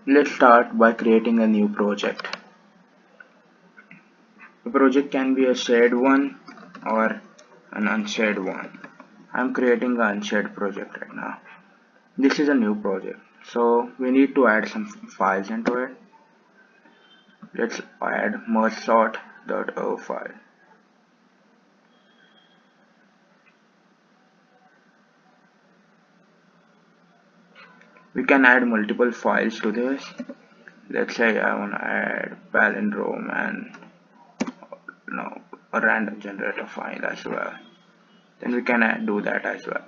Let's start by creating a new project. The project can be a shared one or an unshared one. I'm creating an unshared project right now. This is a new project, so we need to add some files into it. Let's add mergesort.o file. We can add multiple files to this. Let's say I want to add palindrome and a random generator file as well. Then we can do that as well.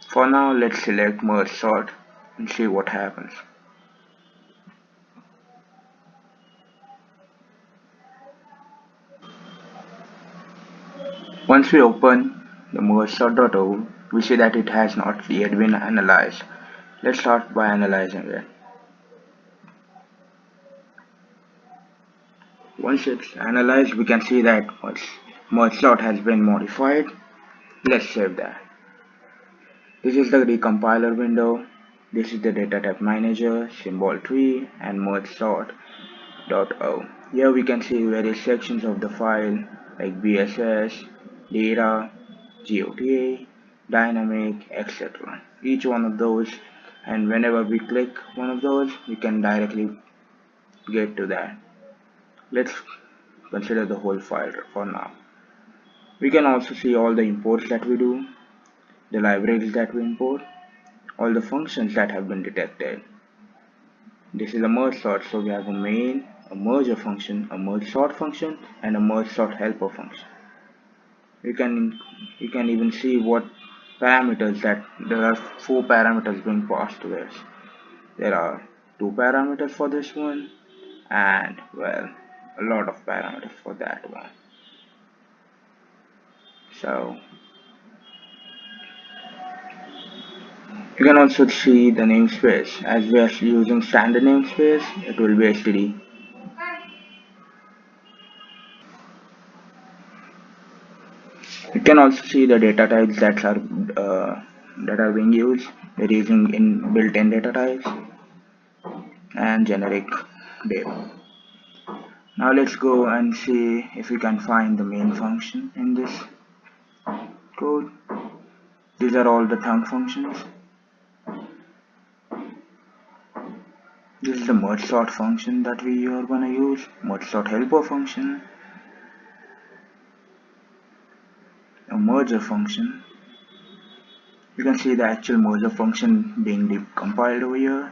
For now, let's select merge sort and see what happens. Once we open the merge sort.o, we see that it has not yet been analyzed. Let's start by analyzing it. Once it's analyzed, we can see that merge sort has been modified. Let's save that. This is the recompiler window. This is the data type manager, symbol tree, and merge sort.o. Here we can see various sections of the file like BSS, data, GOTA, dynamic, etc. Each one of those, and whenever we click one of those, we can directly get to that. Let's consider the whole file for now. We can also see all the imports that we do, the libraries that we import, all the functions that have been detected. This is a merge sort, so we have a main, a merger function, a merge sort function, and a merge sort helper function. You can even see what parameters that there are 4 parameters being passed to this. There are 2 parameters for this one, and well, a lot of parameters for that one. So you can also see the namespace. As we are using standard namespace, it will be std. You can also see the data types that are being used. We're using built-in data types and generic data. Now let's go and see if we can find the main function in this code. These are all the thunk functions. This is the merge sort function that we are going to use, merge sort helper function, a merger function. You can see the actual merger function being compiled over here.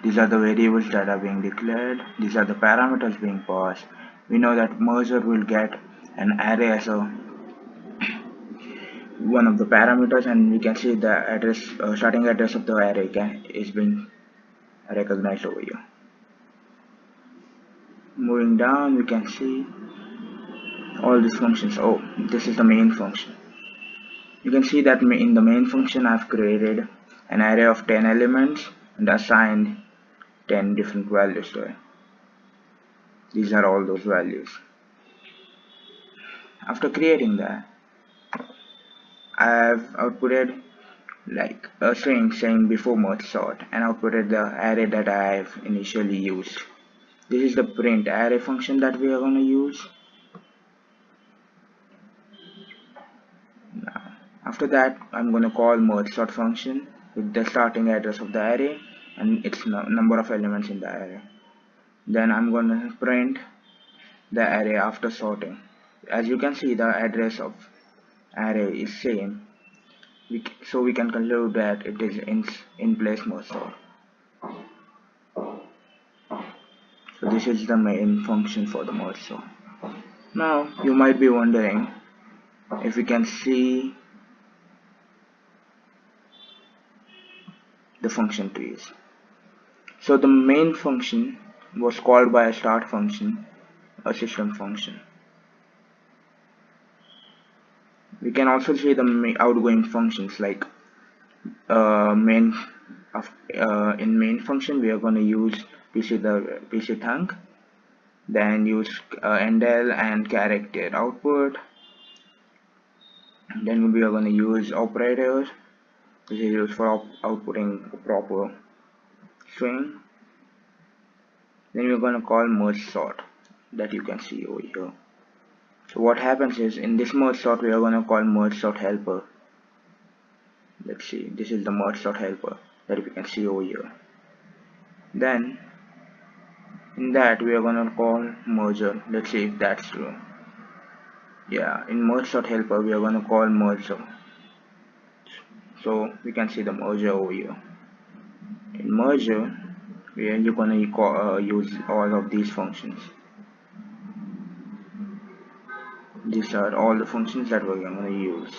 These are the variables that are being declared. These are the parameters being passed. We know that merger will get an array as a one of the parameters, and we can see the address, starting address of the array is being recognized over here. Moving down, we can see all these functions. Oh, this is the main function. You can see that in the main function I've created an array of 10 elements and assigned 10 different values to it. These are all those values. After creating that, I've outputted like a string saying before merge sort and outputted the array that I've initially used. This is the print array function that we are going to use. Now, after that, I'm going to call merge sort function with the starting address of the array and its number of elements in the array. Then I'm going to print the array after sorting. As you can see, the address of array is same, so we can conclude that it is in place merge sort. So this is the main function for the merge sort. Now you might be wondering if we can see the function trees. So the main function was called by a start function, a system function. We can also see the outgoing functions like in main function we are going to use PC thunk, then use endl and character output. Then we are going to use operators This is used for outputting a proper string. Then we're going to call merge sort, that you can see over here. So what happens is, in this merge sort we are going to call merge sort helper. Let's see, this is the merge sort helper that we can see over here. Then in that we are going to call merger. Let's see if that's true. Yeah, in merge sort helper we are going to call merger. So we can see the merger over here. In merger where you're going to use all of these functions. These are all the functions that we're going to use.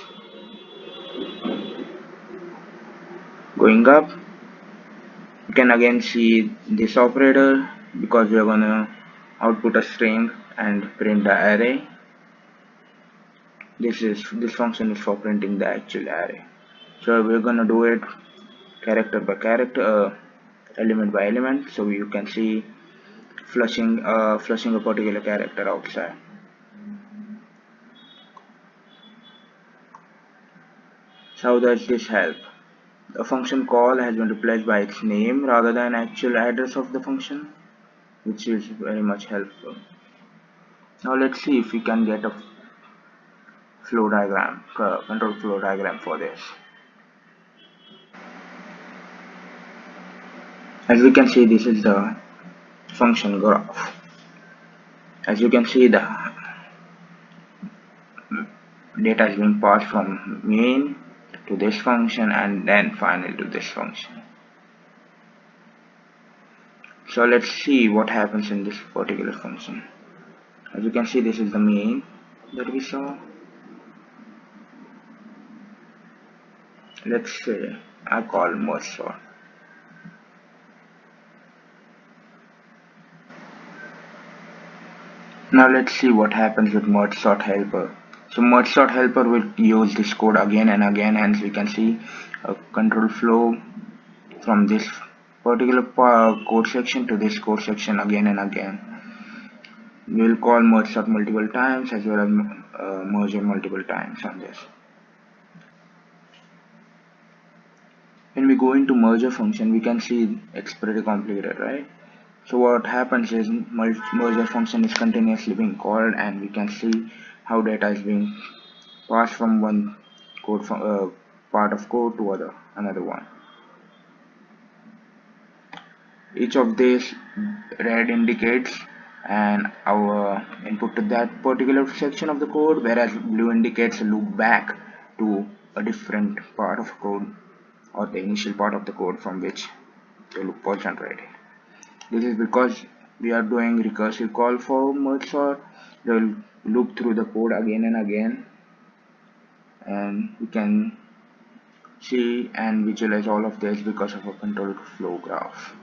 Going up, you can again see this operator because we're going to output a string and print the array. This function is for printing the actual array. So we're going to do it character by character, element by element, so you can see flushing a particular character outside. So how does this help? The function call has been replaced by its name rather than actual address of the function, which is very much helpful. Now let's see if we can get a flow diagram, control flow diagram for this. As we can see, this is the function graph. As you can see, the data is being passed from main to this function and then finally to this function. So let's see what happens in this particular function. As you can see, this is the main that we saw. Let's say I call merge sort. Now let's see what happens with merge sort helper. So merge sort helper will use this code again and again, hence we can see a control flow from this particular code section to this code section again and again. We will call merge sort multiple times as well as merger multiple times on this. When we go into merger function, we can see it's pretty complicated, right? So what happens is merger function is continuously being called, and we can see how data is being passed from one part of code to another one. Each of these red indicates and our input to that particular section of the code, whereas blue indicates a loop back to a different part of code or the initial part of the code from which the loop was generated. This is because we are doing recursive call for merge sort. We'll loop through the code again and again, and we can see and visualize all of this because of a controlled flow graph.